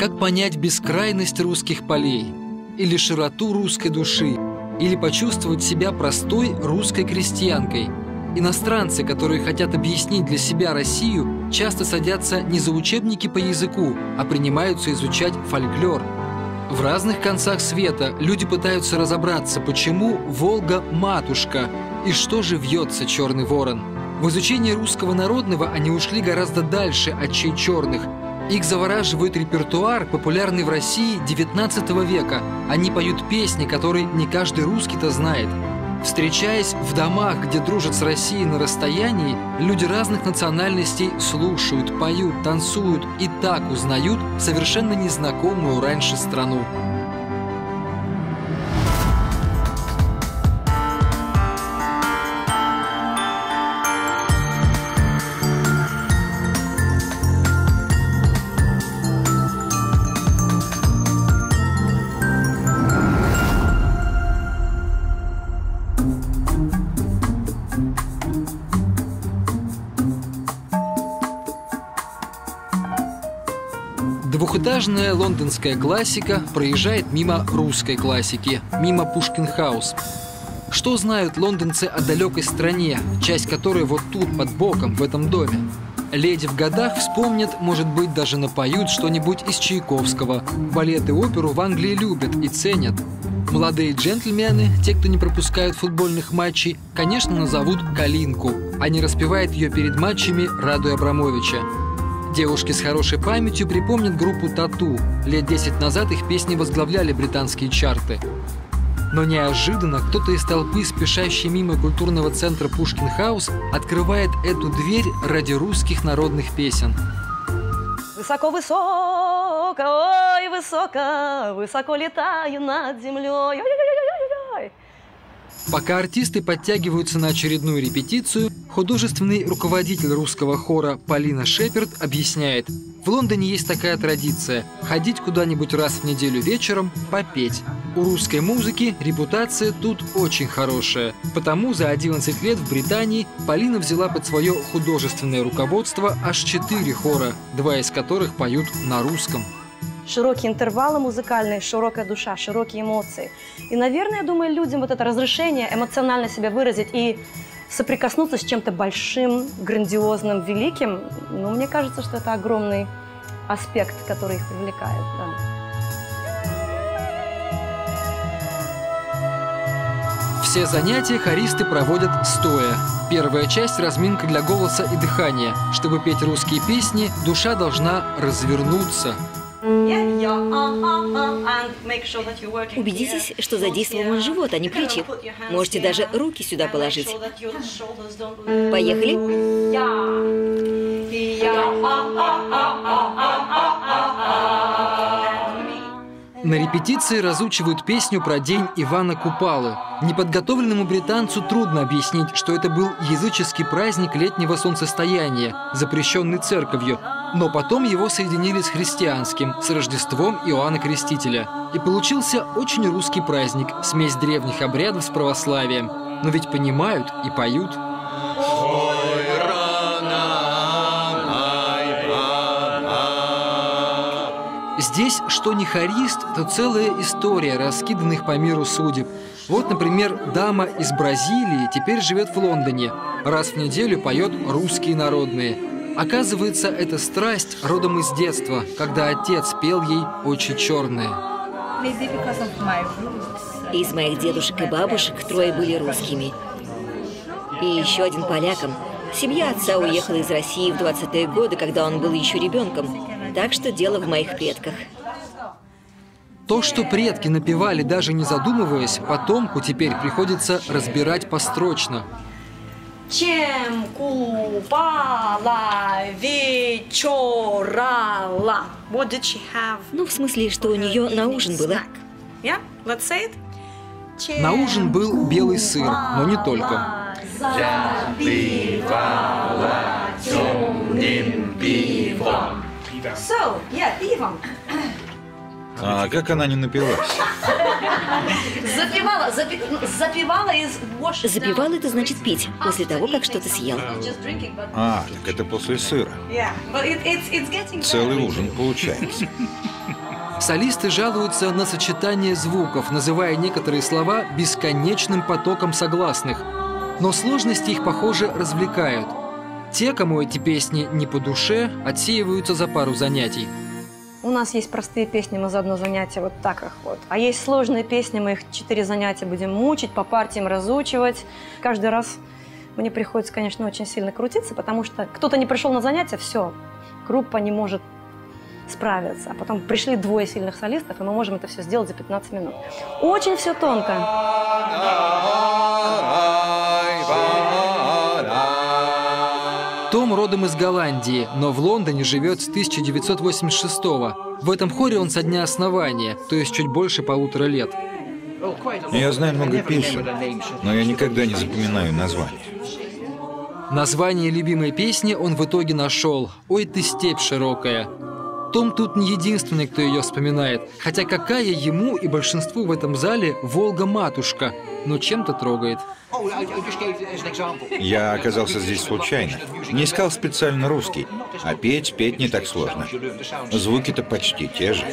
Как понять бескрайность русских полей? Или широту русской души? Или почувствовать себя простой русской крестьянкой? Иностранцы, которые хотят объяснить для себя Россию, часто садятся не за учебники по языку, а принимаются изучать фольклор. В разных концах света люди пытаются разобраться, почему Волга – матушка, и что же вьется черный ворон. В изучении русского народного они ушли гораздо дальше отчей черных. Их завораживает репертуар, популярный в России XIX века. Они поют песни, которые не каждый русский-то знает. Встречаясь в домах, где дружат с Россией на расстоянии, люди разных национальностей слушают, поют, танцуют и так узнают совершенно незнакомую раньше страну. Двухэтажная лондонская классика проезжает мимо русской классики, мимо Пушкин-хаус. Что знают лондонцы о далекой стране, часть которой вот тут, под боком, в этом доме? Леди в годах вспомнят, может быть, даже напоют что-нибудь из Чайковского. Балет и оперу в Англии любят и ценят. Молодые джентльмены, те, кто не пропускают футбольных матчей, конечно, назовут «Калинку». Они распевают ее перед матчами, радуя Абрамовича. Девушки с хорошей памятью припомнят группу «Тату». Лет 10 назад их песни возглавляли британские чарты. Но неожиданно кто-то из толпы, спешащей мимо культурного центра Пушкин-хаус, открывает эту дверь ради русских народных песен. Высоко-высоко, ой, высоко, высоко летаю над землей. Ой-ой-ой-ой-ой. Пока артисты подтягиваются на очередную репетицию, художественный руководитель русского хора Полина Шеперд объясняет: в Лондоне есть такая традиция – ходить куда-нибудь раз в неделю вечером попеть. У русской музыки репутация тут очень хорошая, потому за 11 лет в Британии Полина взяла под свое художественное руководство аж 4 хора, 2 из которых поют на русском. Широкие интервалы музыкальные, широкая душа, широкие эмоции. И, наверное, я думаю, людям вот это разрешение эмоционально себя выразить и соприкоснуться с чем-то большим, грандиозным, великим, ну, мне кажется, что это огромный аспект, который их привлекает. Да. Все занятия хористы проводят стоя. Первая часть – разминка для голоса и дыхания. Чтобы петь русские песни, душа должна развернуться. Убедитесь, что задействован живот, а не плечи. Можете даже руки сюда положить. Поехали. На репетиции разучивают песню про день Ивана Купалы. Неподготовленному британцу трудно объяснить, что это был языческий праздник летнего солнцестояния, запрещенный церковью. Но потом его соединили с христианским, с Рождеством Иоанна Крестителя. И получился очень русский праздник, смесь древних обрядов с православием. Но ведь понимают и поют. Здесь, что не хорист, то целая история раскиданных по миру судеб. Вот, например, дама из Бразилии теперь живет в Лондоне. Раз в неделю поет русские народные. Оказывается, эта страсть родом из детства, когда отец пел ей «Очи черные». Из моих дедушек и бабушек 3 были русскими. И еще 1 поляком. Семья отца уехала из России в 20-е годы, когда он был еще ребенком. Так что дело в моих предках. То, что предки напевали, даже не задумываясь, потомку теперь приходится разбирать построчно. Чем купала вечерала. What did she have? Ну, в смысле, что у нее на ужин было. Yeah? Let's say it. На ужин был белый сыр, но не только. Запивала темным пивом. So, yeah, пивом. А как она не напилась? Запивала из... Запивал — это значит пить, после того, как что-то съел. А, так это после сыра. Целый ужин получается. Солисты жалуются на сочетание звуков, называя некоторые слова бесконечным потоком согласных. Но сложности их, похоже, развлекают. Те, кому эти песни не по душе, отсеиваются за пару занятий. У нас есть простые песни, мы за одно занятие вот так их вот. А есть сложные песни, мы их 4 занятия будем мучить, по партиям разучивать. Каждый раз мне приходится, конечно, очень сильно крутиться, потому что кто-то не пришел на занятия, все, группа не может справиться. А потом пришли 2 сильных солистов, и мы можем это все сделать за 15 минут. Очень все тонко. Том родом из Голландии, но в Лондоне живет с 1986-го. В этом хоре он со дня основания, то есть чуть больше 1,5 лет. Я знаю много песен, но я никогда не запоминаю названия. Название любимой песни он в итоге нашел. «Ой, ты степь широкая». Том тут не единственный, кто ее вспоминает. Хотя какая ему и большинству в этом зале Волга-матушка, но чем-то трогает. Я оказался здесь случайно. Не искал специально русский. А петь не так сложно. Звуки-то почти те же.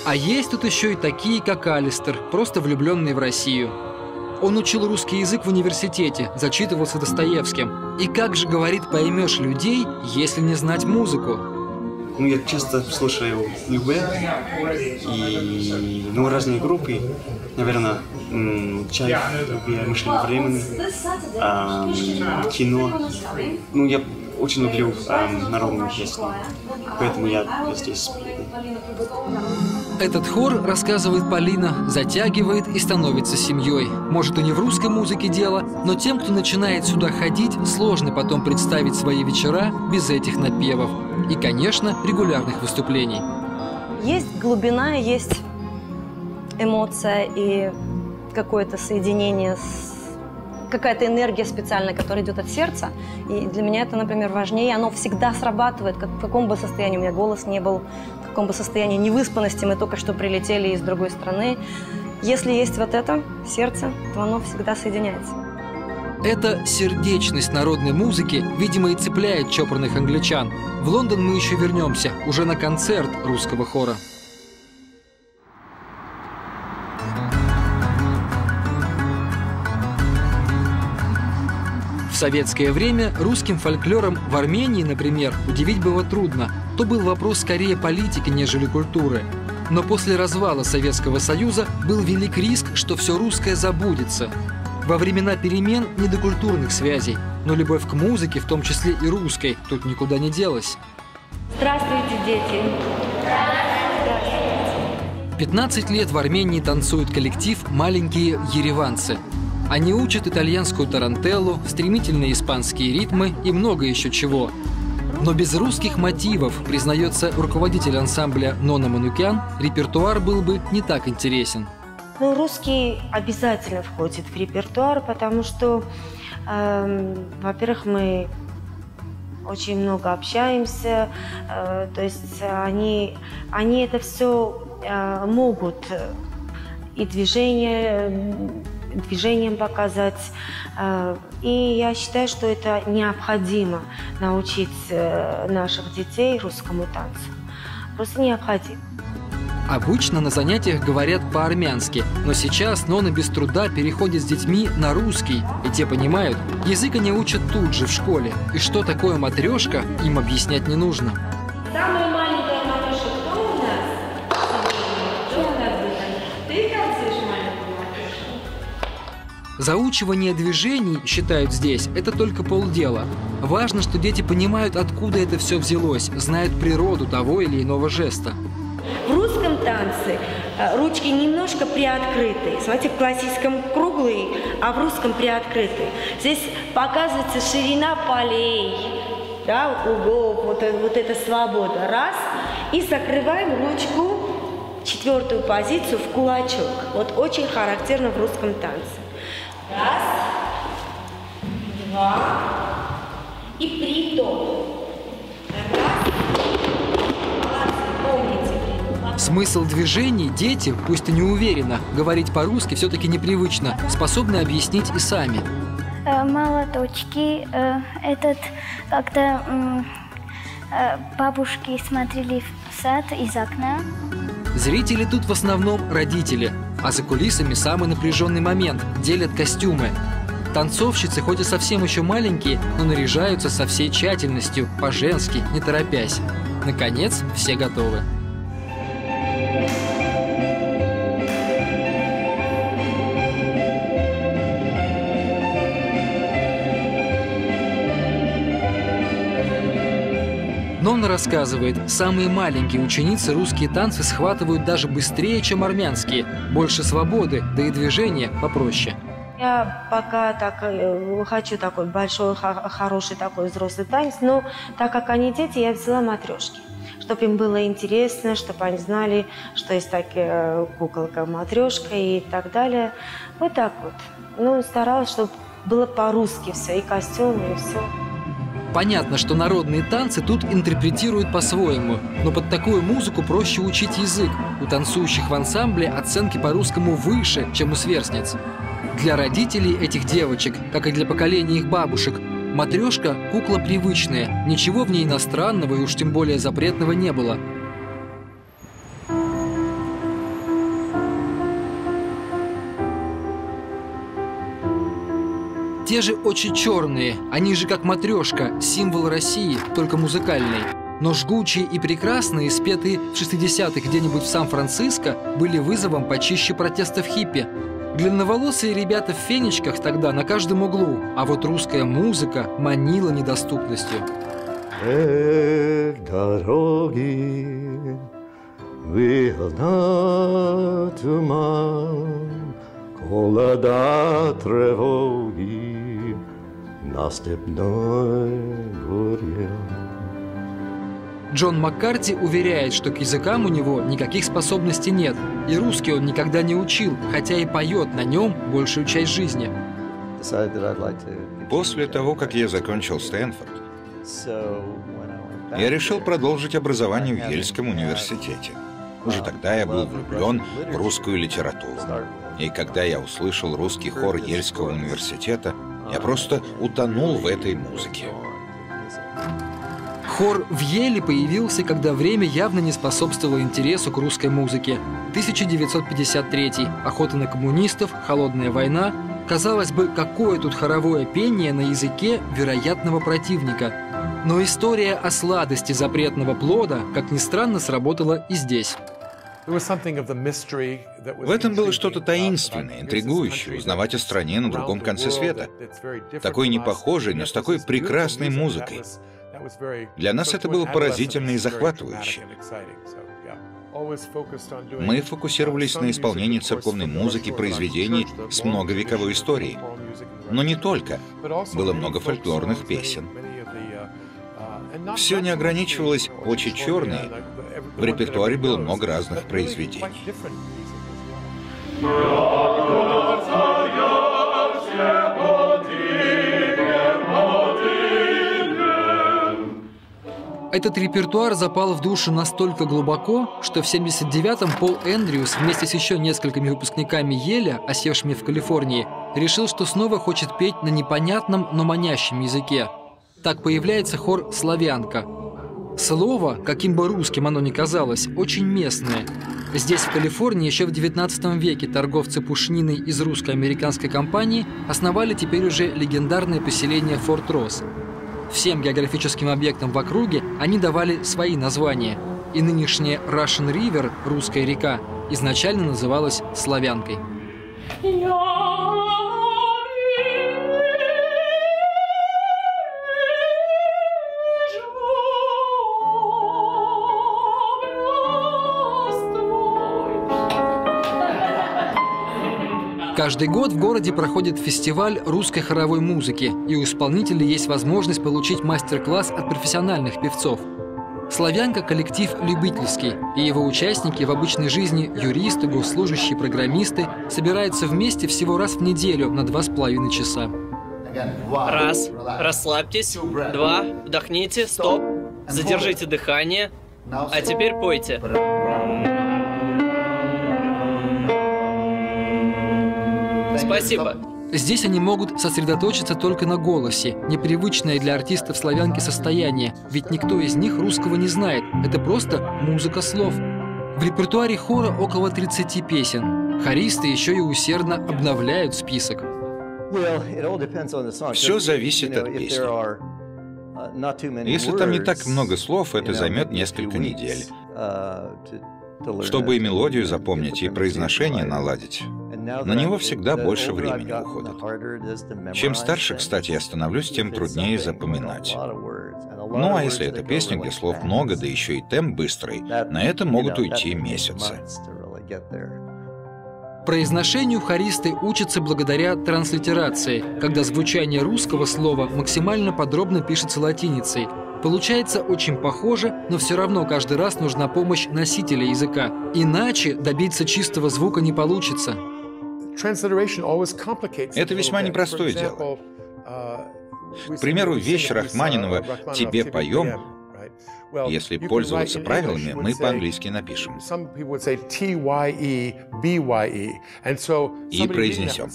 А есть тут еще и такие, как Алистер, просто влюбленные в Россию. Он учил русский язык в университете, зачитывался Достоевским. И как же, говорит, поймешь людей, если не знать музыку? Ну, я часто слушаю любые и разные группы. Наверное, Чайф, «Машина времени», кино. Ну, я очень люблю народную песню, поэтому я здесь. Этот хор, рассказывает Полина, затягивает и становится семьей. Может, и не в русской музыке дело, но тем, кто начинает сюда ходить, сложно потом представить свои вечера без этих напевов. И, конечно, регулярных выступлений. Есть глубина, есть эмоция и какое-то соединение какая-то энергия специальная, которая идет от сердца. И для меня это, например, важнее. Оно всегда срабатывает, в каком бы состоянии у меня голос не был, в каком бы состоянии невыспанности мы только что прилетели из другой страны. Если есть вот это сердце, то оно всегда соединяется. Эта сердечность народной музыки, видимо, и цепляет чопорных англичан. В Лондон мы еще вернемся, уже на концерт русского хора. В советское время русским фольклором в Армении, например, удивить было трудно. То был вопрос скорее политики, нежели культуры. Но после развала Советского Союза был велик риск, что все русское забудется. Во времена перемен не до культурных связей, но любовь к музыке, в том числе и русской, тут никуда не делась. Здравствуйте, дети! 15 лет в Армении танцует коллектив «Маленькие ереванцы». Они учат итальянскую тарантеллу, стремительные испанские ритмы и много еще чего. Но без русских мотивов, признается руководитель ансамбля Нона Манукян, репертуар был бы не так интересен. Ну, русский обязательно входит в репертуар, потому что, во-первых, мы очень много общаемся, то есть они это все могут и движением показать. И я считаю, что это необходимо научить наших детей русскому танцу. Просто необходимо. Обычно на занятиях говорят по-армянски, но сейчас Нона без труда переходит с детьми на русский, и те понимают, язык они учат тут же, в школе, и что такое матрешка, им объяснять не нужно. Самая маленькая матрешка кто у нас? Кто у нас будет? Ты танцуешь маленькую матрешку? Заучивание движений, считают здесь, это только полдела. Важно, что дети понимают, откуда это все взялось, знают природу того или иного жеста. В русском танце ручки немножко приоткрыты. Смотрите, в классическом круглые, а в русском приоткрыты. Здесь показывается ширина полей, да, углов, вот эта свобода. Раз. И закрываем ручку, 4-ю позицию, в кулачок. Вот очень характерно в русском танце. Раз, два и притоп. Раз. Молодцы, помните. Смысл движений дети, пусть и не уверенно, говорить по-русски все-таки непривычно, способны объяснить и сами. Молоточки. Этот, когда бабушки смотрели в сад из окна. Зрители тут в основном родители, а за кулисами самый напряженный момент – делят костюмы. Танцовщицы хоть и совсем еще маленькие, но наряжаются со всей тщательностью, по-женски, не торопясь. Наконец, все готовы. Нонна рассказывает, самые маленькие ученицы русские танцы схватывают даже быстрее, чем армянские. Больше свободы, да и движения попроще. Я пока так хочу такой большой, хороший такой взрослый танец, но так как они дети, я взяла матрешки. Чтобы им было интересно, чтобы они знали, что есть такая куколка, матрешка и так далее. Вот так вот. Ну, старалась, чтобы было по-русски все, и костюмы, и все. Понятно, что народные танцы тут интерпретируют по-своему, но под такую музыку проще учить язык. У танцующих в ансамбле оценки по-русскому выше, чем у сверстниц. Для родителей этих девочек, как и для поколения их бабушек, матрешка – кукла привычная, ничего в ней иностранного и уж тем более запретного не было. Те же очи черные, они же как матрешка, символ России, только музыкальный. Но жгучие и прекрасные, спетые в 60-х где-нибудь в Сан-Франциско, были вызовом почище протестов хиппи. Длинноволосые ребята в фенечках тогда на каждом углу, а вот русская музыка манила недоступностью. Дороги, вино, туман, холода, тревоги на степной горе. Джон Маккарти уверяет, что к языкам у него никаких способностей нет, и русский он никогда не учил, хотя и поет на нем большую часть жизни. После того, как я закончил Стэнфорд, я решил продолжить образование в Ельском университете. Уже тогда я был влюблен в русскую литературу. И когда я услышал русский хор Ельского университета, я просто утонул в этой музыке. Хор в Еле появился, когда время явно не способствовало интересу к русской музыке. 1953. Охота на коммунистов, холодная война. Казалось бы, какое тут хоровое пение на языке вероятного противника. Но история о сладости запретного плода, как ни странно, сработала и здесь. В этом было что-то таинственное, интригующее, узнавать о стране на другом конце света. Такой непохожей, но с такой прекрасной музыкой. Для нас это было поразительно и захватывающе. Мы фокусировались на исполнении церковной музыки произведений с многовековой историей. Но не только. Было много фольклорных песен. Все не ограничивалось «Очи черные». В репертуаре было много разных произведений. Этот репертуар запал в душу настолько глубоко, что в 1979-м Пол Эндрюс вместе с еще несколькими выпускниками Еля, осевшими в Калифорнии, решил, что снова хочет петь на непонятном, но манящем языке. Так появляется хор «Славянка». Слово, каким бы русским оно ни казалось, очень местное. Здесь, в Калифорнии, еще в XIX веке торговцы пушниной из русско-американской компании основали теперь уже легендарное поселение Форт Росс. Всем географическим объектам в округе они давали свои названия. И нынешняя Russian River, русская река, изначально называлась Славянкой. Каждый год в городе проходит фестиваль русской хоровой музыки, и у исполнителей есть возможность получить мастер-класс от профессиональных певцов. «Славянка» — коллектив любительский, и его участники в обычной жизни, юристы, госслужащие, программисты, собираются вместе всего раз в неделю на 2,5 часа. Раз, расслабьтесь. Два, вдохните, стоп. Задержите дыхание. А теперь пойте. Спасибо. Здесь они могут сосредоточиться только на голосе, непривычное для артистов славянки состояние, ведь никто из них русского не знает, это просто музыка слов. В репертуаре хора около 30 песен. Хористы еще и усердно обновляют список. Все зависит от песни. Если там не так много слов, это займет несколько недель. Чтобы и мелодию запомнить, и произношение наладить, на него всегда больше времени уходит. Чем старше, кстати, я становлюсь, тем труднее запоминать. Ну а если это песня, где слов много, да еще и темп быстрый, на это могут уйти месяцы. Произношению хористы учатся благодаря транслитерации, когда звучание русского слова максимально подробно пишется латиницей. Получается очень похоже, но все равно каждый раз нужна помощь носителя языка. Иначе добиться чистого звука не получится. Это весьма непростое дело. К примеру, вещь Рахманинова «Тебе поем», если пользоваться правилами, мы по-английски напишем. И произнесем.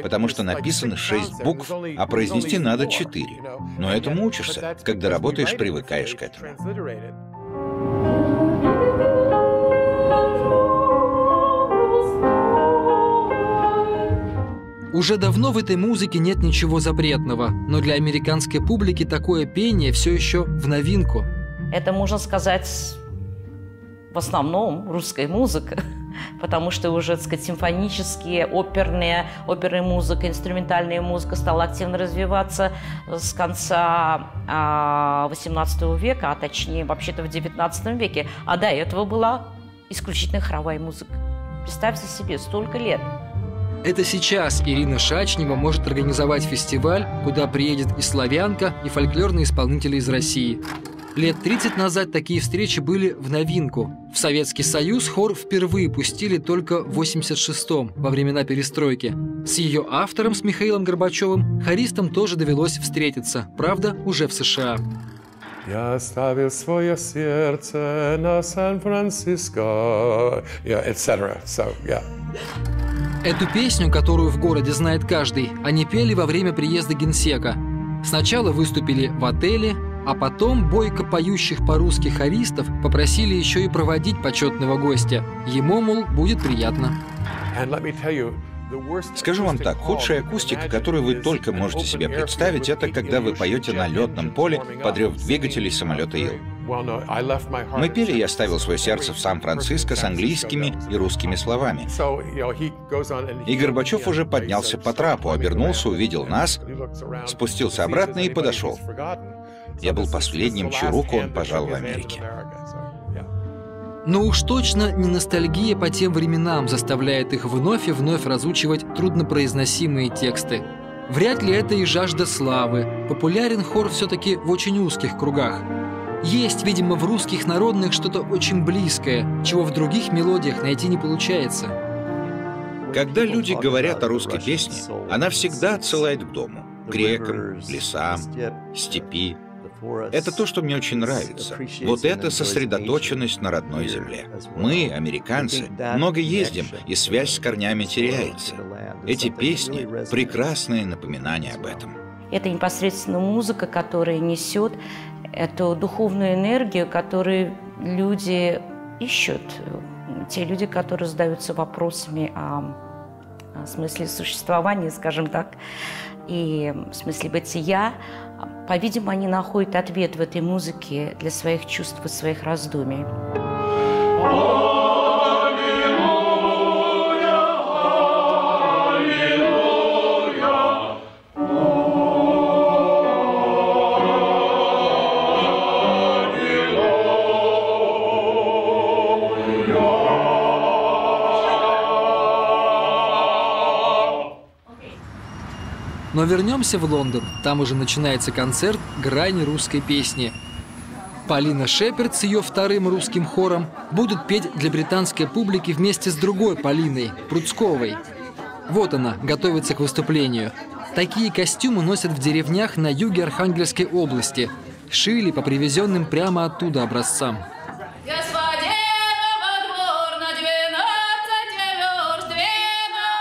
Потому что написано 6 букв, а произнести надо 4. Но этому учишься. Когда работаешь, привыкаешь к этому. Уже давно в этой музыке нет ничего запретного, но для американской публики такое пение все еще в новинку. Это, можно сказать, в основном русская музыка, потому что уже, так сказать, симфонические, оперная музыка, инструментальная музыка стала активно развиваться с конца XVIII века, а точнее, вообще-то в XIX веке. А до этого была исключительно хоровая музыка. Представьте себе, столько лет. Это сейчас Ирина Шачнева может организовать фестиваль, куда приедет и славянка, и фольклорные исполнители из России. Лет 30 назад такие встречи были в новинку. В Советский Союз хор впервые пустили только в 86-м, во времена перестройки. С ее автором, с Михаилом Горбачевым, хористам тоже довелось встретиться, правда, уже в США. Я оставил свое сердце на Сан-Франциско, etc. So, yeah. Эту песню, которую в городе знает каждый, они пели во время приезда генсека. Сначала выступили в отеле, а потом бойко поющих по-русски хористов попросили еще и проводить почетного гостя. Ему, мол, будет приятно. Скажу вам так, худшая акустика, которую вы только можете себе представить, это когда вы поете на летном поле под рев двигателей самолета Ил. Мы пели, я оставил свое сердце в Сан-Франциско с английскими и русскими словами. И Горбачев уже поднялся по трапу, обернулся, увидел нас, спустился обратно и подошел. Я был последним, чью руку он пожал в Америке. Но уж точно не ностальгия по тем временам заставляет их вновь и вновь разучивать труднопроизносимые тексты. Вряд ли это и жажда славы. Популярен хор все-таки в очень узких кругах. Есть, видимо, в русских народных что-то очень близкое, чего в других мелодиях найти не получается. Когда люди говорят о русской песне, она всегда отсылает к дому, к рекам, лесам, степи. Это то, что мне очень нравится. Вот эта сосредоточенность на родной земле. Мы, американцы, много ездим, и связь с корнями теряется. Эти песни — прекрасное напоминание об этом. Это непосредственно музыка, которая несет эту духовную энергию, которую люди ищут. Те люди, которые задаются вопросами о смысле существования, скажем так, и в смысле бытия, по-видимому, они находят ответ в этой музыке для своих чувств и своих раздумий. Но Но вернемся в Лондон. Там уже начинается концерт «Грани русской песни». Полина Шеперд с ее вторым русским хором будут петь для британской публики вместе с другой Полиной, Пруцковой. Вот она, готовится к выступлению. Такие костюмы носят в деревнях на юге Архангельской области. Шили по привезенным прямо оттуда образцам.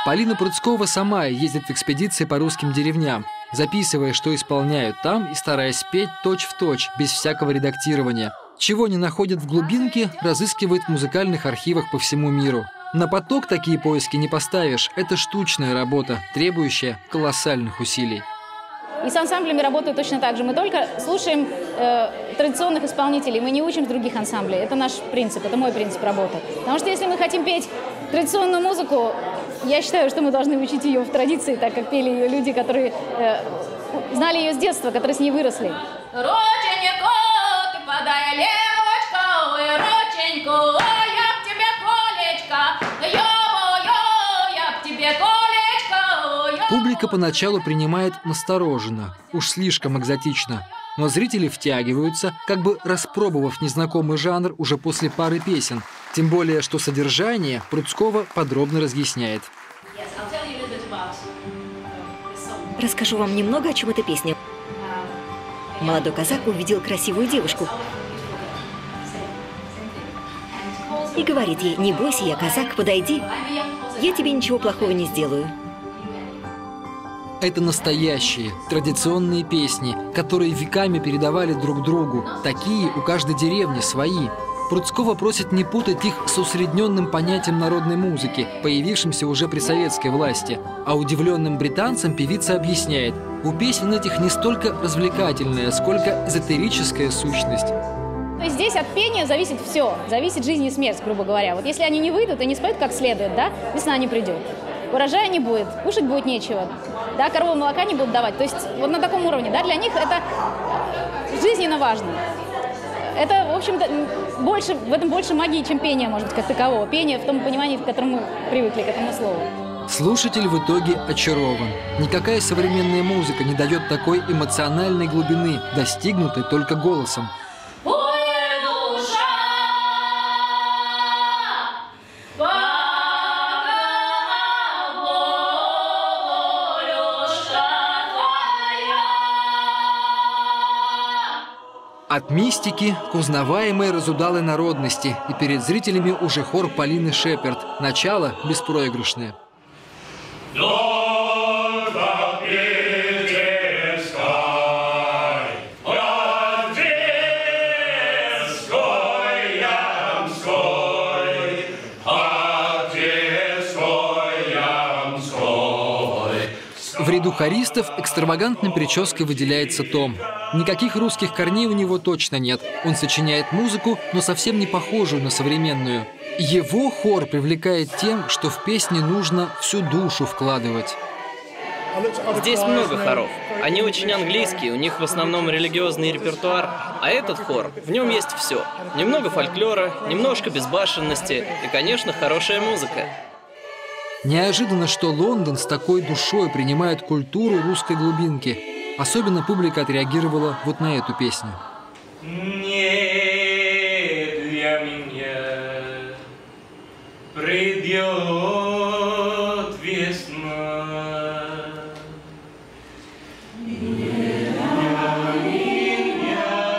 Полина Пруцкова сама ездит в экспедиции по русским деревням, записывая, что исполняют там, и стараясь петь точь-в-точь, без всякого редактирования. Чего не находят в глубинке, разыскивает в музыкальных архивах по всему миру. На поток такие поиски не поставишь. Это штучная работа, требующая колоссальных усилий. И с ансамблями работаю точно так же. Мы только слушаем традиционных исполнителей, мы не учим с других ансамблей. Это наш принцип, это мой принцип работы. Потому что если мы хотим петь традиционную музыку, я считаю, что мы должны учить ее в традиции, так как пели ее люди, которые знали ее с детства, которые с ней выросли. Публика поначалу принимает настороженно, уж слишком экзотично. Но зрители втягиваются, как бы распробовав незнакомый жанр уже после пары песен. Тем более, что содержание Пруцкова подробно разъясняет. Расскажу вам немного, о чем эта песня. Молодой казак увидел красивую девушку и говорит ей: «Не бойся, я казак, подойди, я тебе ничего плохого не сделаю». Это настоящие, традиционные песни, которые веками передавали друг другу. Такие у каждой деревни свои. Пруцкова просит не путать их с усредненным понятием народной музыки, появившимся уже при советской власти. А удивленным британцам певица объясняет, у песен этих не столько развлекательная, сколько эзотерическая сущность. То есть здесь от пения зависит все, зависит жизнь и смерть, грубо говоря. Вот если они не выйдут и не споют как следует, да, весна не придет. Урожая не будет, кушать будет нечего, да, коровы молока не будут давать. То есть вот на таком уровне, да, для них это жизненно важно. Это, в общем-то, в этом больше магии, чем пение, может быть, как такового. Пение в том понимании, в котором мы привыкли к этому слову. Слушатель в итоге очарован. Никакая современная музыка не дает такой эмоциональной глубины, достигнутой только голосом. От мистики к узнаваемой разудалой народности, и перед зрителями уже хор Полины Шеперд. Начало беспроигрышное. В ряду хористов экстравагантной прической выделяется Том. Никаких русских корней у него точно нет. Он сочиняет музыку, но совсем не похожую на современную. Его хор привлекает тем, что в песни нужно всю душу вкладывать. Здесь много хоров. Они очень английские, у них в основном религиозный репертуар. А этот хор, в нем есть все. Немного фольклора, немножко безбашенности и, конечно, хорошая музыка. Неожиданно, что Лондон с такой душой принимает культуру русской глубинки. Особенно публика отреагировала вот на эту песню. Не для меня придет весна.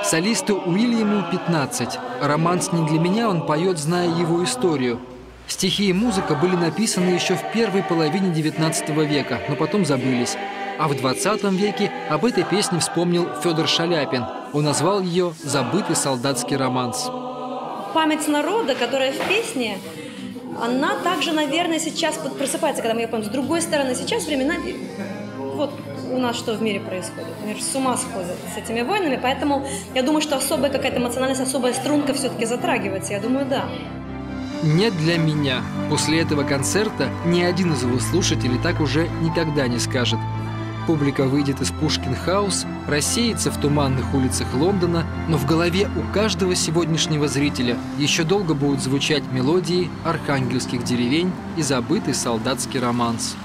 Солисту Уильяму 15. «Романс не для меня» он поет, зная его историю. Стихи и музыка были написаны еще в первой половине XIX века, но потом забылись. А в 20 веке об этой песне вспомнил Федор Шаляпин. Он назвал ее «Забытый солдатский романс». Память народа, которая в песне, она также, наверное, сейчас просыпается, когда мы ее поем. С другой стороны, сейчас времена... Вот у нас что в мире происходит. Мир с ума сходит с этими войнами, поэтому я думаю, что особая какая-то эмоциональность, особая струнка все-таки затрагивается. Я думаю, да. Не для меня. После этого концерта ни один из его слушателей так уже никогда не скажет. Публика выйдет из Пушкин-хаус, рассеется в туманных улицах Лондона, но в голове у каждого сегодняшнего зрителя еще долго будут звучать мелодии архангельских деревень и забытый солдатский романс.